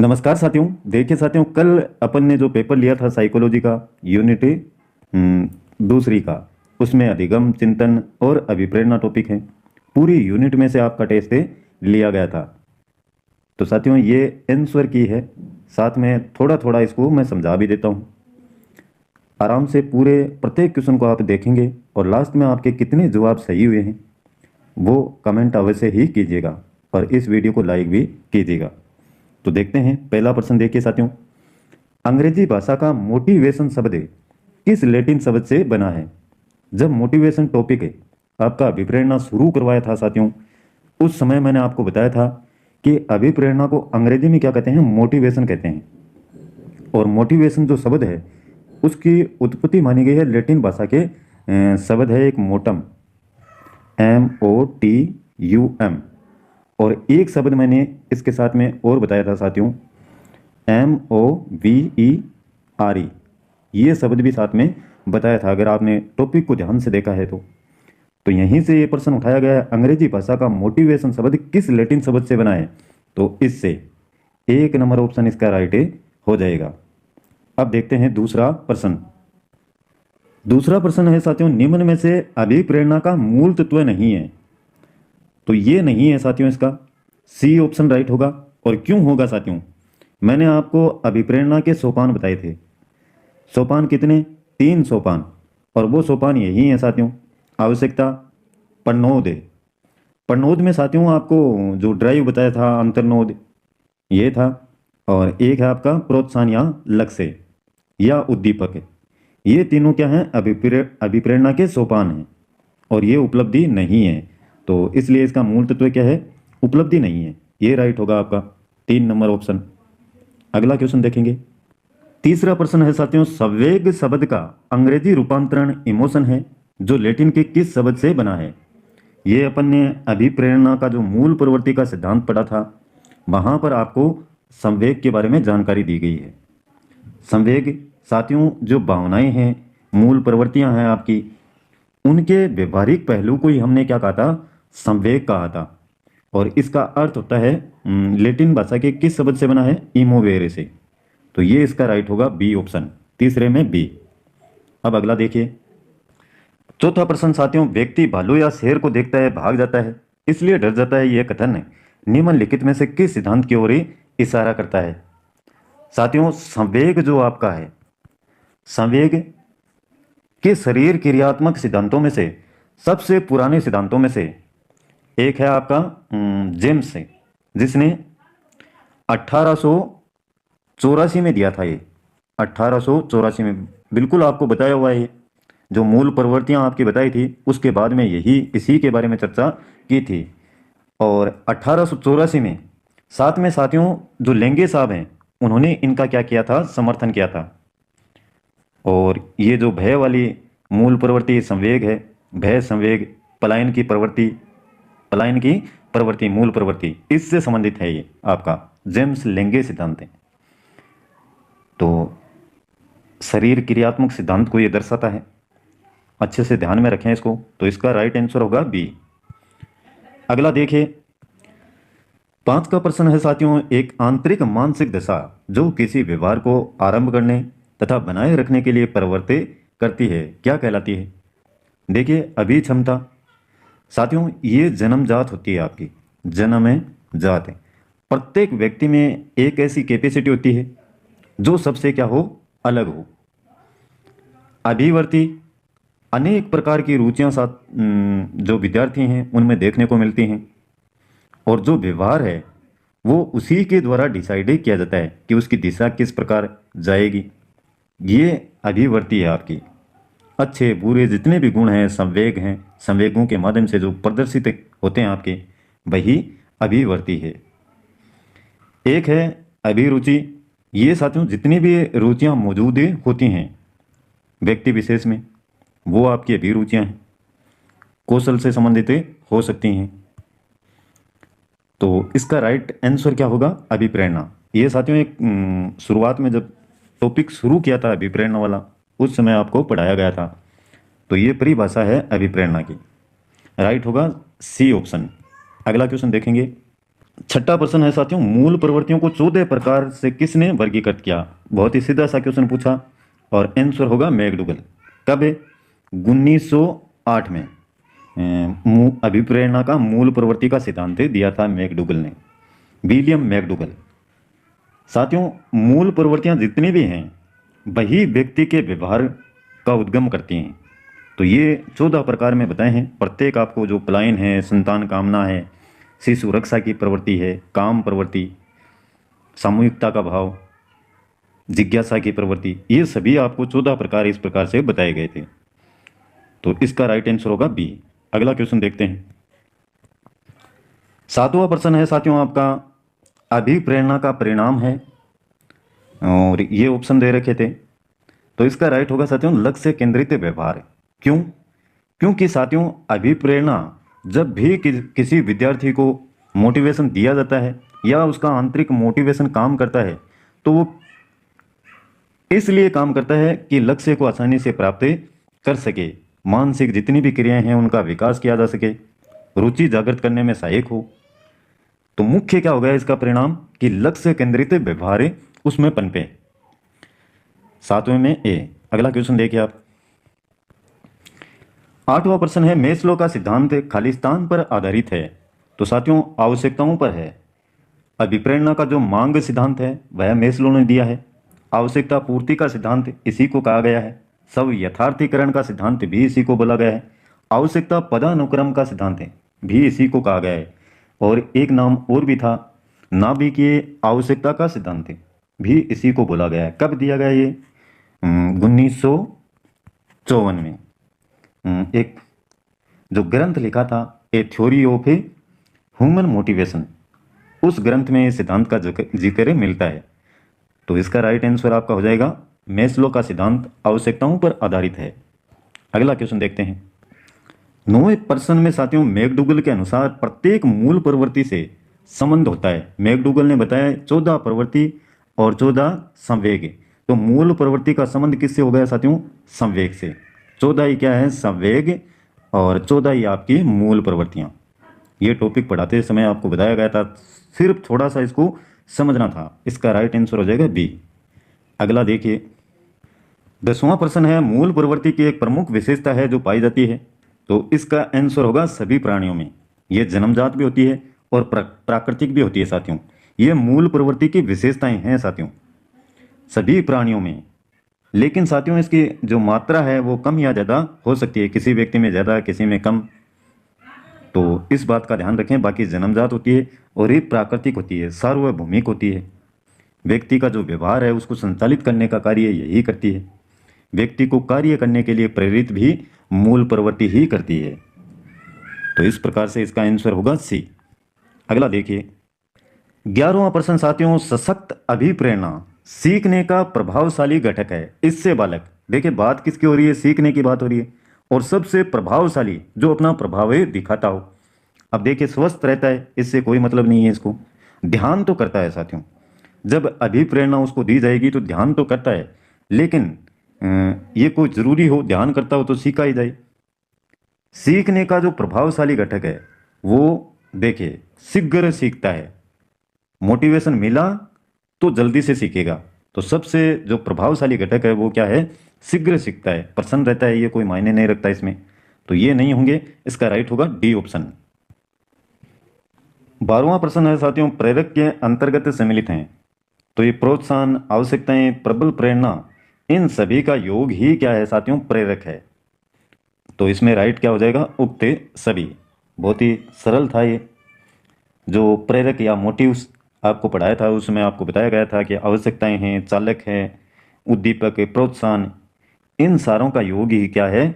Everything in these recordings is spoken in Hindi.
नमस्कार साथियों। देखिए साथियों, कल अपन ने जो पेपर लिया था साइकोलॉजी का यूनिट दूसरी का, उसमें अधिगम, चिंतन और अभिप्रेरणा टॉपिक है। पूरी यूनिट में से आपका टेस्ट लिया गया था। तो साथियों, ये आंसर की है, साथ में थोड़ा थोड़ा इसको मैं समझा भी देता हूँ। आराम से पूरे प्रत्येक क्वेश्चन को आप देखेंगे और लास्ट में आपके कितने जवाब सही हुए हैं वो कमेंट अवश्य ही कीजिएगा और इस वीडियो को लाइक भी कीजिएगा। तो देखते हैं पहला प्रश्न। देखिए साथियों, अंग्रेजी भाषा का मोटिवेशन शब्द किस लैटिन शब्द से बना है? जब मोटिवेशन टॉपिक आपका अभिप्रेरणा शुरू करवाया था साथियों, उस समय मैंने आपको बताया था कि अभिप्रेरणा को अंग्रेजी में क्या कहते हैं? मोटिवेशन कहते हैं। और मोटिवेशन जो शब्द है उसकी उत्पत्ति मानी गई है लैटिन भाषा के शब्द है एक मोटम, MOTUM। और एक शब्द मैंने इसके साथ में और बताया था साथियों, MOVERE। ये शब्द भी साथ में बताया था, अगर आपने टॉपिक को ध्यान से देखा है तो यहीं से ये प्रश्न उठाया गया है, अंग्रेजी भाषा का मोटिवेशन शब्द किस लैटिन शब्द से बना है? तो इससे 1 नंबर ऑप्शन इसका राइट हो जाएगा। अब देखते हैं दूसरा प्रश्न। दूसरा प्रश्न है साथियों, निम्न में से अभिप्रेरणा का मूल तत्व नहीं है। तो ये नहीं है साथियों, इसका सी ऑप्शन राइट होगा। और क्यों होगा साथियों? मैंने आपको अभिप्रेरणा के सोपान बताए थे। सोपान कितने? 3 सोपान। और वो सोपान यही है साथियों, आवश्यकता, प्रणोद। प्रणोद में साथियों आपको जो ड्राइव बताया था, अंतर्नोद ये था। और एक है आपका प्रोत्साहन या लक्ष्य या उद्दीपक। ये तीनों क्या हैं? अभिप्रेरणा के सोपान हैं और ये उपलब्धि नहीं है। तो इसलिए इसका मूल तत्व क्या है? उपलब्धि नहीं है। ये राइट होगा आपका 3 नंबर ऑप्शन। अगला क्वेश्चन देखेंगे। तीसरा प्रश्न है साथियों, संवेग शब्द का अंग्रेजी रूपांतरण इमोशन है, जो लैटिन के किस शब्द से बना है? ये अपन ने अभिप्रेरणा का जो मूल प्रवृत्ति का सिद्धांत पढ़ा था, वहां पर आपको संवेग के बारे में जानकारी दी गई है। संवेग साथियों जो भावनाएं हैं, मूल प्रवृत्तियां हैं आपकी, उनके व्यवहारिक पहलू को ही हमने क्या कहा था? संवेग कहा था। और इसका अर्थ होता है लैटिन भाषा के किस शब्द से बना है? इमोवेरे से। तो ये इसका राइट होगा बी ऑप्शन, तीसरे में बी। अब अगला देखिए। चौथा प्रश्न साथियों, व्यक्ति भालू या शेर को देखता है, भाग जाता है, इसलिए डर जाता है, यह कथन निम्नलिखित में से किस सिद्धांत की ओर इशारा करता है? साथियों, संवेग जो आपका है, संवेग के शरीर क्रियात्मक सिद्धांतों में से सबसे पुराने सिद्धांतों में से एक है आपका जेम्स, जिसने 1884 में दिया था। ये 1884 में बिल्कुल आपको बताया हुआ है। जो मूल प्रवृत्तियां आपकी बताई थी उसके बाद में यही इसी के बारे में चर्चा की थी। और 1884 में साथ में साथियों जो लेंगे साहब हैं, उन्होंने इनका क्या किया था? समर्थन किया था। और ये जो भय वाली मूल प्रवृत्ति संवेग है, भय, संवेग, पलायन की प्रवृत्ति, मूल प्रवृत्ति, इससे संबंधित है ये आपका जेम्स लेंगे सिद्धांत है। तो शरीर क्रियात्मक सिद्धांत को ये दर्शाता है। अच्छे से ध्यान में रखें इसको। तो इसका राइट आंसर होगा बी। अगला देखिए। 5 का प्रश्न है साथियों, एक आंतरिक मानसिक दशा जो किसी व्यवहार को आरंभ करने तथा बनाए रखने के लिए प्रवृत्ति करती है, क्या कहलाती है? देखिए, अभी क्षमता साथियों ये जन्मजात होती है, आपकी जन्म है जात है। प्रत्येक व्यक्ति में एक ऐसी कैपेसिटी होती है जो सबसे क्या हो? अलग हो। अभिवर्ती अनेक प्रकार की रुचियां साथ जो विद्यार्थी हैं उनमें देखने को मिलती हैं। और जो व्यवहार है वो उसी के द्वारा डिसाइड किया जाता है कि उसकी दिशा किस प्रकार जाएगी। ये अभिवर्ती है आपकी। अच्छे बुरे जितने भी गुण हैं, संवेग हैं, संवेगों के माध्यम से जो प्रदर्शित होते हैं आपके, वही अभिवर्ती है। एक है अभिरुचि। ये साथियों जितनी भी रुचियां मौजूद होती हैं व्यक्ति विशेष में, वो आपकी अभिरुचियां हैं, कौशल से संबंधित हो सकती हैं। तो इसका राइट आंसर क्या होगा? अभिप्रेरणा। ये साथियों एक शुरुआत में जब टॉपिक शुरू किया था अभिप्रेरणा वाला, उस समय आपको पढ़ाया गया था। तो ये परिभाषा है अभिप्रेरणा की। राइट होगा सी ऑप्शन। अगला क्वेश्चन देखेंगे। छठा प्रश्न है साथियों, मूल प्रवृत्तियों को 14 प्रकार से किसने वर्गीकृत किया? बहुत ही सीधा सा क्वेश्चन पूछा और आंसर होगा मैकडूगल। कब? 1908 में अभिप्रेरणा का मूल प्रवृत्ति का सिद्धांत दिया था मैकडूगल ने, विलियम मैकडूगल। साथियों, मूल प्रवृत्तियां जितनी भी हैं वही व्यक्ति के व्यवहार का उद्गम करती हैं। तो ये 14 प्रकार में बताए हैं। प्रत्येक आपको जो पलायन है, संतान कामना है, शिशु रक्षा की प्रवृत्ति है, काम प्रवृत्ति, सामूहिकता का भाव, जिज्ञासा की प्रवृत्ति, ये सभी आपको 14 प्रकार इस प्रकार से बताए गए थे। तो इसका राइट आंसर होगा बी। अगला क्वेश्चन देखते हैं। 7वां प्रश्न है साथियों आपका, अभिप्रेरणा का परिणाम है, और ये ऑप्शन दे रखे थे। तो इसका राइट होगा साथियों लक्ष्य केंद्रित व्यवहार। क्यों? क्योंकि साथियों अभिप्रेरणा जब भी किसी विद्यार्थी को मोटिवेशन दिया जाता है या उसका आंतरिक मोटिवेशन काम करता है तो वो इसलिए काम करता है कि लक्ष्य को आसानी से प्राप्त कर सके, मानसिक जितनी भी क्रियाएं हैं उनका विकास किया जा सके, रुचि जागृत करने में सहायक हो। तो मुख्य क्या होगा इसका परिणाम कि लक्ष्य केंद्रित व्यवहार उसमें पनपे। 7वें में ए। अगला क्वेश्चन देखिए आप। 8वां प्रश्न है, मेस्लो का सिद्धांत खालिस्तान पर आधारित है। तो साथियों आवश्यकताओं पर है। अभिप्रेरणा का जो मांग सिद्धांत है वह मेस्लो ने दिया है। आवश्यकता पूर्ति का सिद्धांत इसी को कहा गया है। सब यथार्थीकरण का सिद्धांत भी इसी को बोला गया है। आवश्यकता पदानुक्रम का सिद्धांत भी इसी को कहा गया है। और एक नाम और भी था, नाभिकीय आवश्यकता का सिद्धांत भी इसी को बोला गया है। कब दिया गया ये? 1954 में। एक जो ग्रंथ लिखा था ए थ्योरी ऑफ ह्यूमन मोटिवेशन, उस ग्रंथ में सिद्धांत का जिक्र मिलता है। तो इसका राइट आंसर आपका हो जाएगा मेस्लो का सिद्धांत आवश्यकताओं पर आधारित है। अगला क्वेश्चन देखते हैं। 9वें प्रश्न में साथियों मैकडूगल के अनुसार प्रत्येक मूल प्रवृत्ति से संबंध होता है। मैकडूगल ने बताया 14 प्रवृत्ति और 14 संवेग। तो मूल प्रवृत्ति का संबंध किससे हो गया साथियों? संवेग से। 14 ही क्या है? संवेग, और 14 ही आपकी मूल प्रवृत्तियां। ये टॉपिक पढ़ाते समय आपको बताया गया था, सिर्फ थोड़ा सा इसको समझना था। इसका राइट आंसर हो जाएगा बी। अगला देखिए। 10वां प्रश्न है, मूल प्रवृत्ति की एक प्रमुख विशेषता है जो पाई जाती है। तो इसका आंसर होगा सभी प्राणियों में। ये जन्मजात भी होती है और प्राकृतिक भी होती है साथियों। ये मूल प्रवृत्ति की विशेषताएं हैं साथियों सभी प्राणियों में। लेकिन साथियों इसकी जो मात्रा है वो कम या ज़्यादा हो सकती है, किसी व्यक्ति में ज़्यादा किसी में कम। तो इस बात का ध्यान रखें। बाकी जन्मजात होती है और ये प्राकृतिक होती है, सार्वभौमिक होती है। व्यक्ति का जो व्यवहार है उसको संचालित करने का कार्य यही करती है। व्यक्ति को कार्य करने के लिए प्रेरित भी मूल प्रवृत्ति ही करती है। तो इस प्रकार से इसका आंसर होगा सी। अगला देखिए। 11वां प्रश्न साथियों, सशक्त अभिप्रेरणा सीखने का प्रभावशाली घटक है। इससे बालक, देखिए बात किसकी हो रही है? सीखने की बात हो रही है। और सबसे प्रभावशाली जो अपना प्रभाव दिखाता हो। अब देखिए स्वस्थ रहता है इससे कोई मतलब नहीं है इसको। ध्यान तो करता है साथियों, जब अभिप्रेरणा उसको दी जाएगी तो ध्यान तो करता है, लेकिन ये कोई जरूरी हो ध्यान करता हो तो सीखा ही जाए। सीखने का जो प्रभावशाली घटक है वो देखिए शीघ्र सीखता है। मोटिवेशन मिला तो जल्दी से सीखेगा। तो सबसे जो प्रभावशाली घटक है वो क्या है? शीघ्र सीखता है, प्रसन्न रहता है, ये कोई मायने नहीं रखता इसमें। तो ये नहीं होंगे, इसका राइट होगा डी ऑप्शन। 12वां प्रश्न है साथियों, प्रेरक के अंतर्गत सम्मिलित हैं। तो ये प्रोत्साहन, आवश्यकताएं, प्रबल प्रेरणा, इन सभी का योग ही क्या है साथियों? प्रेरक है। तो इसमें राइट क्या हो जाएगा? उक्त सभी। बहुत ही सरल था ये। जो प्रेरक या मोटिव्स आपको पढ़ाया था उसमें आपको बताया गया था कि आवश्यकताएं हैं, चालक है, उद्दीपक, प्रोत्साहन, इन सारों का योग ही क्या है?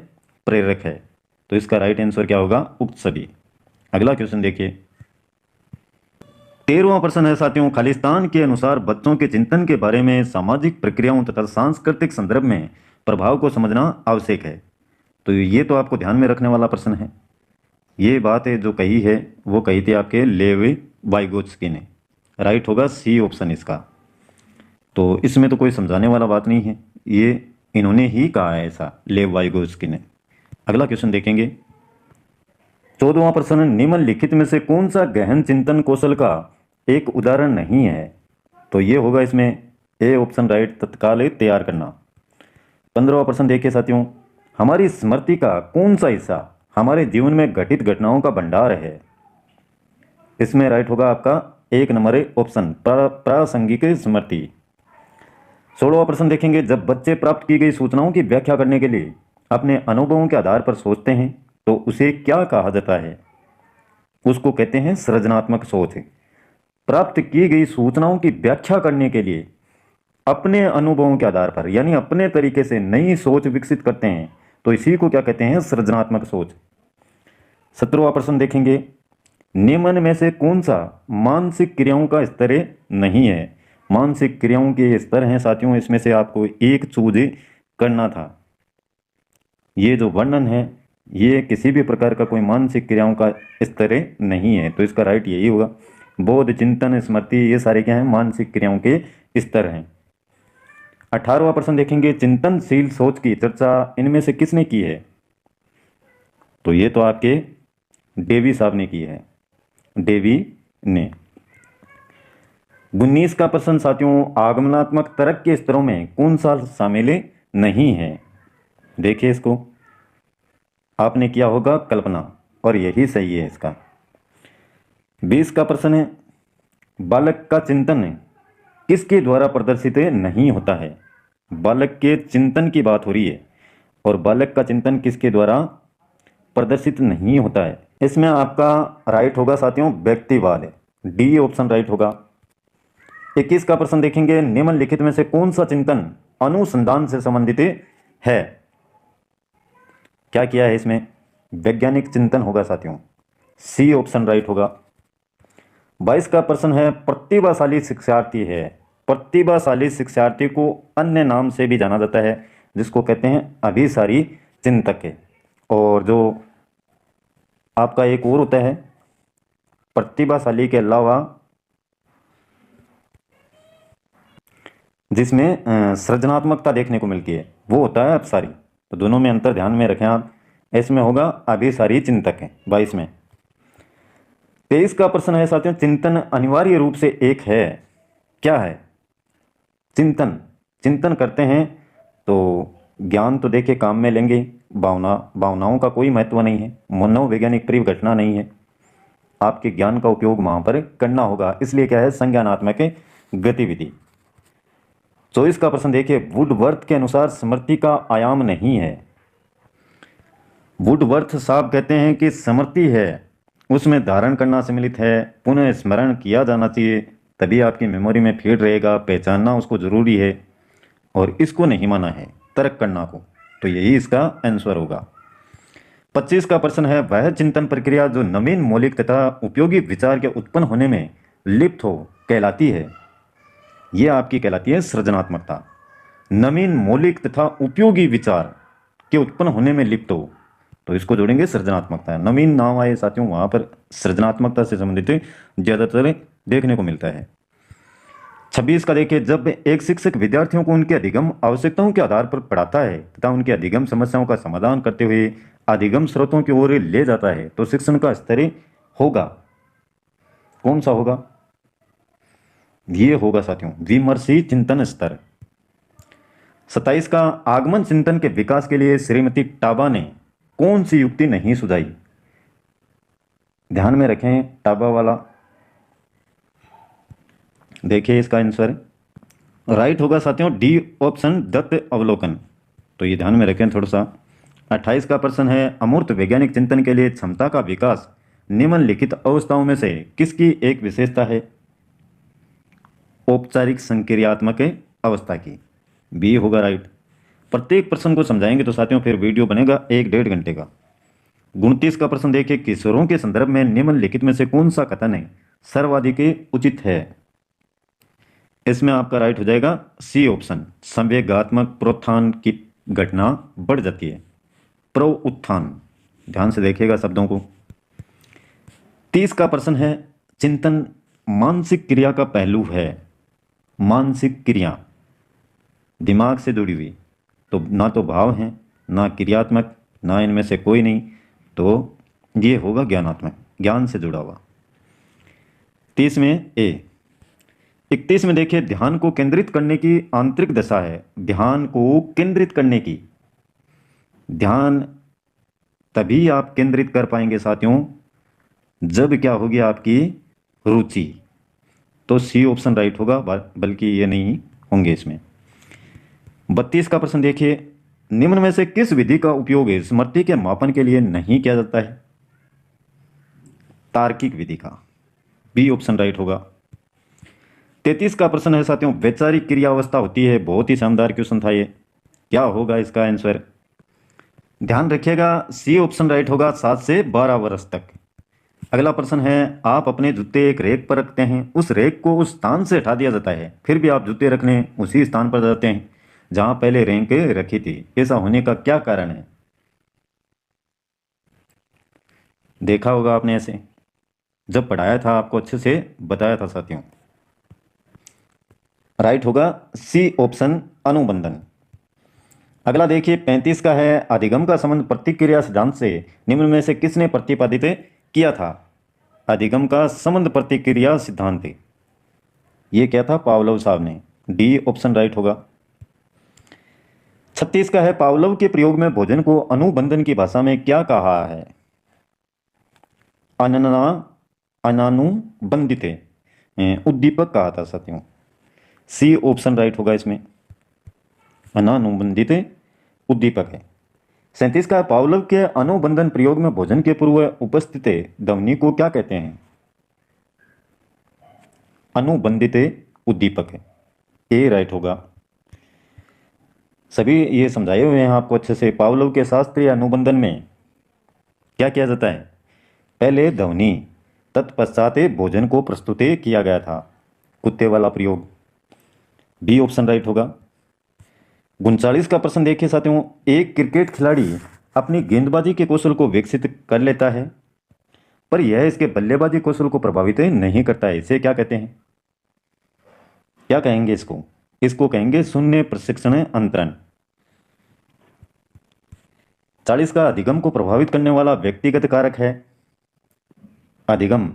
प्रेरक है। तो इसका राइट आंसर क्या होगा? उक्त सभी। अगला क्वेश्चन देखिए। 13वां प्रश्न है साथियों, खालिस्तान के अनुसार बच्चों के चिंतन के बारे में सामाजिक प्रक्रियाओं तथा सांस्कृतिक संदर्भ में प्रभाव को समझना आवश्यक है। तो ये तो आपको ध्यान में रखने वाला प्रश्न है। ये बात है जो कही है वो कही थी आपके लेव वाइगोत्स्की ने। राइट होगा सी ऑप्शन इसका। तो इसमें तो कोई समझाने वाला बात नहीं है, ये इन्होंने ही कहा है ऐसा, लेव वाइगोत्स्की ने। अगला क्वेश्चन देखेंगे। 14वां प्रश्न, निम्नलिखित में से कौन सा गहन चिंतन कौशल का एक उदाहरण नहीं है। तो ये होगा इसमें ए ऑप्शन राइट, तत्काल तैयार करना। 15वां प्रश्न देखिए साथियों, हमारी स्मृति का कौन सा हिस्सा हमारे जीवन में घटित घटनाओं का भंडार है? इसमें राइट होगा आपका 1 नंबर ऑप्शन प्रासंगिक स्मृति। 16वां प्रश्न देखेंगे, जब बच्चे प्राप्त की गई सूचनाओं की व्याख्या करने के लिए अपने अनुभवों के आधार पर सोचते हैं तो उसे क्या कहा जाता है? उसको कहते हैं सृजनात्मक सोच। प्राप्त की गई सूचनाओं की व्याख्या करने के लिए अपने अनुभवों के आधार पर यानी अपने तरीके से नई सोच विकसित करते हैं तो इसी को क्या कहते हैं? सृजनात्मक सोच। 17वां प्रश्न देखेंगे, निम्न में से कौन सा मानसिक क्रियाओं का स्तर नहीं है? मानसिक क्रियाओं के स्तर हैं साथियों, इसमें से आपको एक चूज करना था। ये जो वर्णन है ये किसी भी प्रकार का कोई मानसिक क्रियाओं का स्तर नहीं है, तो इसका राइट यही होगा। बोध, चिंतन, स्मृति ये सारे क्या हैं? मानसिक क्रियाओं के स्तर हैं। 18वां प्रश्न देखेंगे, चिंतनशील सोच की चर्चा इनमें से किसने की है? तो ये तो आपके डेवी साहब ने की है, डेवी ने। 19 का प्रश्न साथियों, आगमनात्मक तर्क के स्तरों में कौन सा शामिल नहीं है? देखिए इसको, आपने किया होगा कल्पना और यही सही है इसका। 20 का प्रश्न है, बालक का चिंतन किसके द्वारा प्रदर्शित नहीं होता है? बालक के चिंतन की बात हो रही है और बालक का चिंतन किसके द्वारा प्रदर्शित नहीं होता है? इसमें आपका राइट होगा साथियों व्यक्तिवाद, डी ऑप्शन राइट होगा। 21 का प्रश्न देखेंगे, निम्नलिखित में से कौन सा चिंतन अनुसंधान से संबंधित है? क्या किया है इसमें? वैज्ञानिक चिंतन होगा साथियों, सी ऑप्शन राइट होगा। 22 का प्रश्न है, प्रतिभाशाली शिक्षार्थी है। प्रतिभाशाली शिक्षार्थी को अन्य नाम से भी जाना जाता है जिसको कहते हैं अभिसारी चिंतक है। और जो आपका एक और होता है प्रतिभाशाली के अलावा जिसमें सृजनात्मकता देखने को मिलती है वो होता है अपसारी। तो दोनों में अंतर ध्यान में रखें आप। इसमें होगा अभिसारी चिंतक है 22 में। 23 का प्रश्न है साथियों, चिंतन अनिवार्य रूप से एक है। क्या है? चिंतन करते हैं तो ज्ञान तो देखिए काम में लेंगे, भावनाओं का कोई महत्व नहीं है, मनोवैज्ञानिक परिघटना नहीं है, आपके ज्ञान का उपयोग वहां पर करना होगा, इसलिए क्या है? संज्ञानात्मक गतिविधि। 24 का प्रश्न देखिए, वुडवर्थ के अनुसार स्मृति का आयाम नहीं है। वुडवर्थ साहब कहते हैं कि स्मृति है उसमें धारण करना सम्मिलित है, पुनः स्मरण किया जाना चाहिए, तभी आपकी मेमोरी में फीड रहेगा, पहचानना उसको जरूरी है और इसको नहीं माना है तर्क करना को। तो यही इसका आंसर होगा। 25 का प्रश्न है, वह चिंतन प्रक्रिया जो नवीन मौलिक तथा उपयोगी विचार के उत्पन्न होने में लिप्त हो कहलाती है। यह आपकी कहलाती है सृजनात्मकता। नवीन मौलिक तथा उपयोगी विचार के उत्पन्न होने में लिप्त हो तो इसको जोड़ेंगे सृजनात्मकता। नवीन नाम आए साथियों वहां पर सृजनात्मकता से संबंधित ज्यादातर देखने को मिलता है। 26 का देखिए, जब एक शिक्षक विद्यार्थियों को उनके अधिगम आवश्यकताओं के आधार पर पढ़ाता है तथा उनके अधिगम समस्याओं का समाधान करते हुए अधिगम स्रोतों की ओर ले जाता है तो शिक्षण का स्तर होगा कौन सा होगा? ये होगा साथियों विमर्शी चिंतन स्तर। 27 का, आगमन चिंतन के विकास के लिए श्रीमती टाबा ने कौन सी युक्ति नहीं सुझाई? ध्यान में रखें टाबा वाला, देखिए इसका आंसर राइट होगा साथियों डी ऑप्शन दत्त अवलोकन। तो ये ध्यान में रखें थोड़ा सा। 28 का प्रश्न है, अमूर्त वैज्ञानिक चिंतन के लिए क्षमता का विकास निम्नलिखित अवस्थाओं में से किसकी एक विशेषता है? औपचारिक संक्रियात्मक अवस्था की, बी होगा राइट। प्रत्येक प्रश्न को समझाएंगे तो साथियों फिर वीडियो बनेगा 1-1.5 घंटे का। 29 का प्रश्न देखिए, किशोरों के संदर्भ में निम्नलिखित में से कौन सा कथन है सर्वाधिक उचित है? इसमें आपका राइट हो जाएगा सी ऑप्शन, संवेगात्मक प्रोत्थान की घटना बढ़ जाती है, प्रो उत्थान। ध्यान से देखिएगा शब्दों को। 30 का प्रश्न है, चिंतन मानसिक क्रिया का पहलू है। मानसिक क्रिया दिमाग से जुड़ी हुई, तो ना तो भाव हैं ना क्रियात्मक, ना इनमें से कोई नहीं, तो ये होगा ज्ञानात्मक, ज्ञान से जुड़ा हुआ। 30 में ए। 31 में देखिए, ध्यान को केंद्रित करने की आंतरिक दशा है। ध्यान को केंद्रित करने की, ध्यान तभी आप केंद्रित कर पाएंगे साथियों जब क्या होगी आपकी रुचि। तो सी ऑप्शन राइट होगा, बल्कि ये नहीं होंगे इसमें। 32 का प्रश्न देखिए, निम्न में से किस विधि का उपयोग स्मृति के मापन के लिए नहीं किया जाता है? तार्किक विधि का, बी ऑप्शन राइट होगा। 33 का प्रश्न है साथियों, वैचारिक क्रियावस्था होती है। बहुत ही शानदार क्वेश्चन था ये, क्या होगा इसका आंसर? ध्यान रखिएगा, सी ऑप्शन राइट होगा, 7 से 12 वर्ष तक। अगला प्रश्न है, आप अपने जूते एक रैक पर रखते हैं, उस रैक को उस स्थान से हटा दिया जाता है, फिर भी आप जूते रखने उसी स्थान पर जाते हैं जहां पहले रैक रखी थी। ऐसा होने का क्या कारण है? देखा होगा आपने ऐसे, जब पढ़ाया था आपको अच्छे से बताया था साथियों। राइट होगा सी ऑप्शन, अनुबंधन। अगला देखिए 35 का है, अधिगम का संबंध प्रतिक्रिया सिद्धांत से निम्न में से किसने प्रतिपादित किया था? अधिगम का संबंध प्रतिक्रिया सिद्धांत, ये क्या था? पावलोव साहब ने, डी ऑप्शन राइट होगा। 36 का है, पावलोव के प्रयोग में भोजन को अनुबंधन की भाषा में क्या कहा है? अनानुबंधित उद्दीपक कहा था साथियों। सी ऑप्शन राइट होगा इसमें, अनानुबंधित उद्दीपक है। 37 का, पावलोव के अनुबंधन प्रयोग में भोजन के पूर्व उपस्थित ध्वनि को क्या कहते हैं? अनुबंधित उद्दीपक है, ए राइट होगा। सभी ये समझाए हुए हैं आपको अच्छे से। पावलोव के शास्त्रीय अनुबंधन में क्या किया जाता है? पहले ध्वनि, तत्पश्चात भोजन को प्रस्तुत किया गया था, कुत्ते वाला प्रयोग, बी ऑप्शन राइट होगा। 39 का प्रश्न देखिए साथियों, एक क्रिकेट खिलाड़ी अपनी गेंदबाजी के कौशल को विकसित कर लेता है पर यह इसके बल्लेबाजी कौशल को प्रभावित नहीं करता है, इसे क्या कहते हैं? क्या कहेंगे इसको? इसको कहेंगे शून्य प्रशिक्षण अंतरण। 40 का, अधिगम को प्रभावित करने वाला व्यक्तिगत कारक है। अधिगम,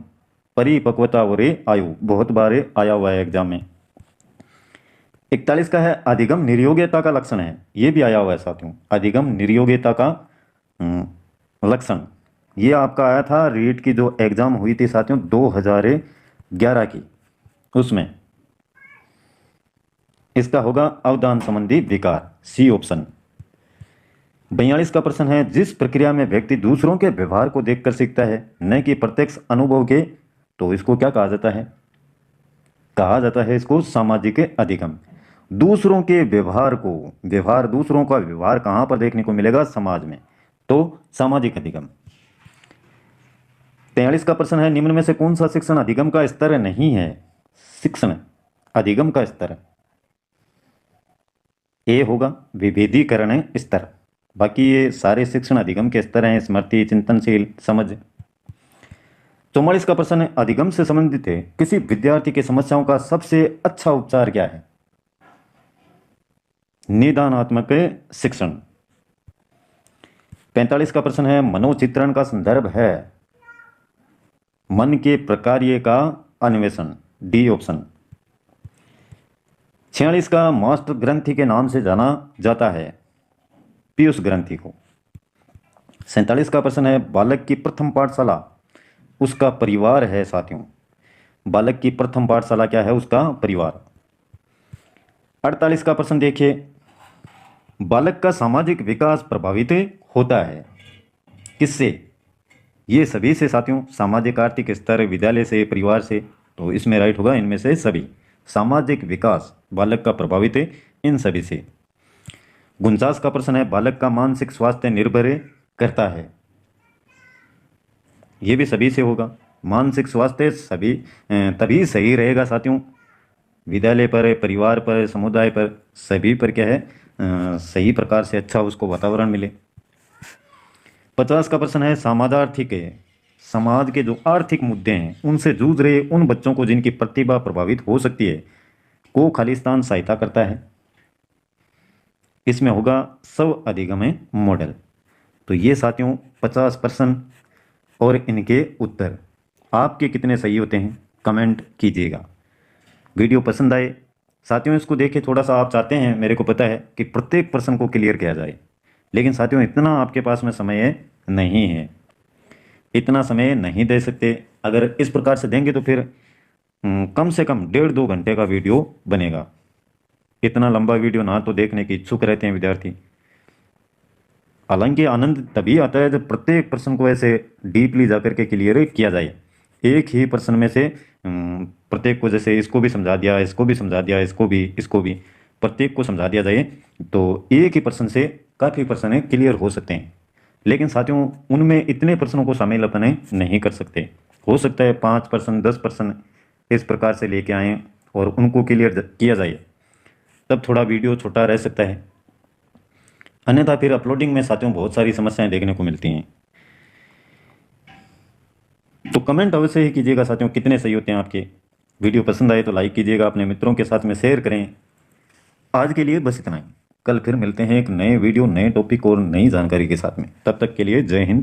परिपक्वता और आयु, बहुत बार आया हुआ है एग्जाम में। 41 का है, अधिगम निर्योग्यता का लक्षण है, ये भी आया हुआ है साथियों, अधिगम निर्योग्यता का लक्षण। ये आपका आया था रीट की जो एग्जाम हुई थी साथियों 2011 की, उसमें। इसका होगा अवदान संबंधी विकार, सी ऑप्शन। 42 का प्रश्न है, जिस प्रक्रिया में व्यक्ति दूसरों के व्यवहार को देखकर सीखता है न कि प्रत्यक्ष अनुभव के, तो इसको क्या कहा जाता है? कहा जाता है इसको सामाजिक अधिगम। दूसरों के व्यवहार को, दूसरों का व्यवहार कहां पर देखने को मिलेगा? समाज में, तो सामाजिक अधिगम। 43 का प्रश्न है, निम्न में से कौन सा शिक्षण अधिगम का स्तर नहीं है? शिक्षण अधिगम का स्तर ए होगा, विभेदीकरण स्तर। बाकी ये सारे शिक्षण अधिगम के स्तर हैं, स्मृति, चिंतनशील, समझ। 44 का प्रश्न है, अधिगम से संबंधित है किसी विद्यार्थी की समस्याओं का सबसे अच्छा उपचार क्या है? निदानात्मक शिक्षण। 45 का प्रश्न है, मनोचित्रण का संदर्भ है मन के प्रकार्य का अन्वेषण, डी ऑप्शन। 46 का, मास्टर ग्रंथि के नाम से जाना जाता है पीयूष ग्रंथि को। 47 का प्रश्न है, बालक की प्रथम पाठशाला उसका परिवार है साथियों। बालक की प्रथम पाठशाला क्या है? उसका परिवार। 48 का प्रश्न देखिए, बालक का सामाजिक विकास प्रभावित होता है किससे? ये सभी से साथियों, सामाजिक आर्थिक स्तर, विद्यालय से, परिवार से, तो इसमें राइट होगा इनमें से सभी। सामाजिक विकास बालक का प्रभावित है इन सभी से। 49 का प्रश्न है, बालक का मानसिक स्वास्थ्य निर्भर करता है, ये भी सभी से होगा। मानसिक स्वास्थ्य सभी तभी सही रहेगा साथियों, विद्यालय पर, परिवार पर, समुदाय पर, सभी पर क्या है सही प्रकार से अच्छा उसको वातावरण मिले। 50 का प्रश्न है, समाजार्थिक है, समाज के जो आर्थिक मुद्दे हैं उनसे जूझ रहे उन बच्चों को जिनकी प्रतिभा प्रभावित हो सकती है को खालिस्तान सहायता करता है। इसमें होगा स्व अधिगम मॉडल। तो ये साथियों 50 प्रश्न और इनके उत्तर आपके कितने सही होते हैं कमेंट कीजिएगा। वीडियो पसंद आए साथियों, इसको देखे थोड़ा सा आप चाहते हैं, मेरे को पता है कि प्रत्येक प्रश्न को क्लियर किया जाए, लेकिन साथियों इतना आपके पास में समय नहीं है, इतना समय नहीं दे सकते। अगर इस प्रकार से देंगे तो फिर कम से कम 1.5-2 घंटे का वीडियो बनेगा। इतना लंबा वीडियो ना तो देखने की इच्छुक रहते हैं विद्यार्थी। हालांकि आनंद तभी आता है जब प्रत्येक प्रश्न को ऐसे डीपली जाकर के क्लियर किया जाए। एक ही प्रश्न में से प्रत्येक को, जैसे इसको भी समझा दिया, इसको भी समझा दिया, इसको भी प्रत्येक को समझा दिया जाए तो एक ही प्रश्न से काफ़ी प्रश्न क्लियर हो सकते हैं। लेकिन साथियों उनमें इतने प्रश्नों को शामिल अपने नहीं कर सकते। हो सकता है 5%, 10% इस प्रकार से लेके आएँ और उनको क्लियर किया जाए, तब थोड़ा वीडियो छोटा रह सकता है। अन्यथा फिर अपलोडिंग में साथियों बहुत सारी समस्याएं देखने को मिलती हैं। तो कमेंट अवश्य ही कीजिएगा साथियों, कितने सही होते हैं आपके। वीडियो पसंद आए तो लाइक कीजिएगा, अपने मित्रों के साथ में शेयर करें। आज के लिए बस इतना ही। कल फिर मिलते हैं एक नए वीडियो, नए टॉपिक और नई जानकारी के साथ में। तब तक के लिए जय हिंद।